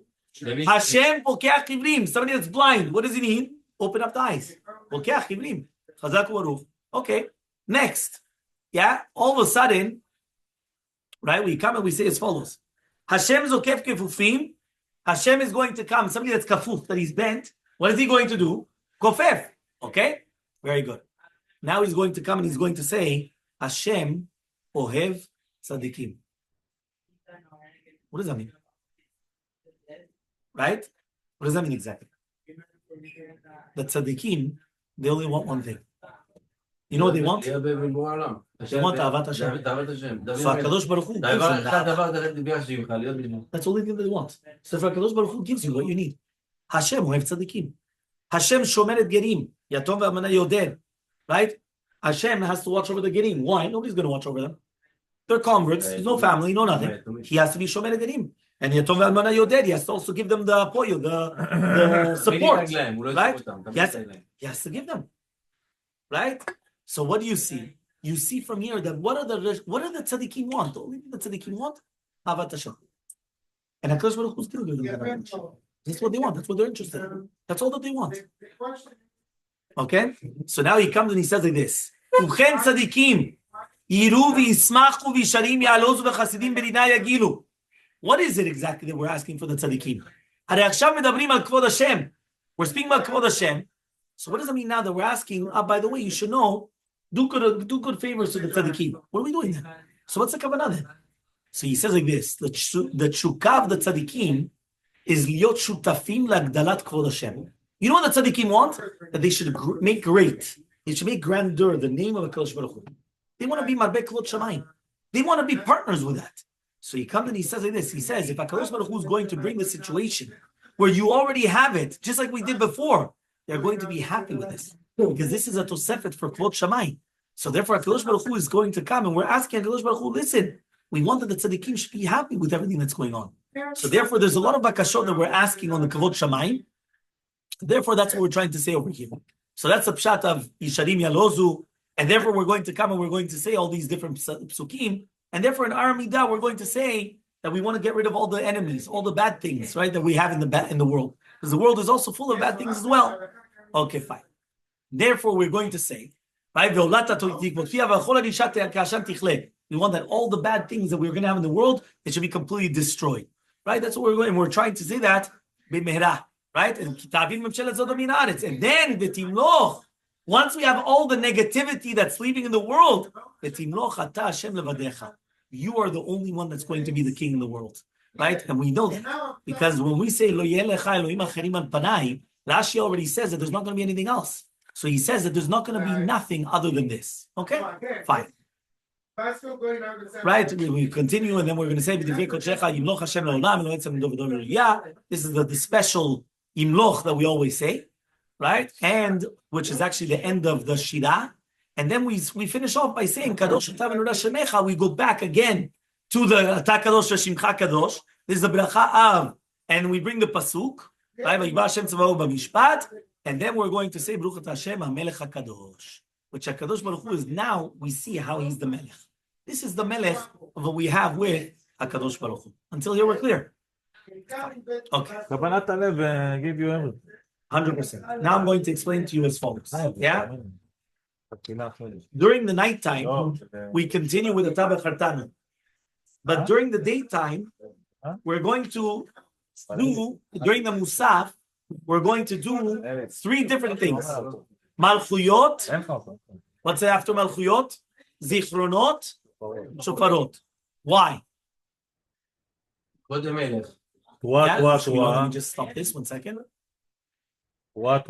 Hashem pokeach kivlim. Somebody that's blind. What does he need? Open up the eyes. Pokeach kivlim. Chazak u'aruch. Okay. Next. Yeah. All of a sudden, right? We come and we say as follows. Hashem zokef kefufim. Hashem is going to come, somebody that's kafuf, that he's bent. What is he going to do? Kofef. Okay? Very good. Now he's going to come and he's going to say, Hashem ohev tzadikim. What does that mean? Right? What does that mean exactly? The tzadikim, they only want one thing. You know what they want? They want Avat Hashem. So HaKadosh Baruch Hu gives them. That's the only thing they want. So if HaKadosh Baruch Hu gives you what you need. Hashem ohev tzadikim. Hashem shomer et gerim. Yatom ve'almana yoded. Right? Hashem has to watch over the gerim. Why? Nobody's going to watch over them. They're converts. There's no family, no nothing. He has to be shomer et gerim. And Yatom ve'almana yoded. He has to also give them the apoyo, the support. Right? He has to give them. Right? So what do you see? You see from here that what are the tzaddikim want? The only thing the tzaddikim want? Avat Hashem. And HaKadosh Baruch Hu is still giving them Avat Hashem. That's what they want. That's what they're interested in. That's all that they want. Okay? So now he comes and he says like this. Uchen tzaddikim yiru v'yismachu v'yisharim ya'alozu v'chasidim b'rina yagilu. What is it exactly that we're asking for the tzaddikim? Harei achshav medabrim al kvod Hashem. We're speaking about kvod Hashem. So what does that mean now that we're asking, by the way, you should know, do good favors to the tzaddikim. What are we doing then? So what's the kavanah then? So he says like this, the tshuka of the tzaddikim is liot shutafim lagdalat kvod Hashem. You know what the tzaddikim want? That they should make great. They should make grandeur the name of HaKadosh Baruch Hu. They want to be marbeh klot shamayim. They want to be partners with that. So he comes and he says like this. He says, if HaKadosh Baruch Hu is going to bring the situation where you already have it, just like we did before, they're going to be happy with this. Because this is a tosefet for kvod shamayim. So therefore, HaKadosh Baruch Hu is going to come, and we're asking HaKadosh Baruch Hu, listen, we want that the tzaddikim should be happy with everything that's going on. So therefore, there's a lot of bakashot that we're asking on the kvod shamayim. Therefore, that's what we're trying to say over here. So that's the pshat of Yisharim Yalozu, And therefore, we're going to come and we're going to say all these different psukim. And therefore, in our Amida, we're going to say that we want to get rid of all the enemies, all the bad things, right, that we have in the world. Because the world is also full of bad things as well. Okay, fine. Therefore, we're going to say, right, we want that all the bad things that we're going to have in the world, it should be completely destroyed. Right? That's what we're going, and we're trying to say that, right? And then the timloch, once we have all the negativity that's leaving in the world, you are the only one that's going to be the king in the world. Right? And we know that. Because when we say, Rashi already says that there's not going to be anything else. So he says that there's not going to be nothing other than this. Okay? Fine. Right? We continue and then we're going to say, this is the special imloch that we always say. Right? And which is actually the end of the Shirah. And then we finish off by saying, Kadosh we go back again to the Ata Kadosh Shimcha Kadosh. This is the bracha of, and we bring the pasuk, right? And then we're going to say, Baruch Ata Hashem HaMelech HaKadosh, which HaKadosh Baruch Hu is now, we see how he's the Melech. This is the Melech of what we have with HaKadosh Baruch Hu. Until here we're clear. Okay. Kabanat Alev give you everything. 100%. Now I'm going to explain to you as follows. Yeah? During the nighttime, we continue with the Tabet Hartana. But during the daytime, we're going to do, during the Musaf, we're going to do 3 different things. Malchuyot. What's it after Malchuyot? Zichronot. Shofarot. Why? כבוד המלך. Let me just stop this 1 second. What?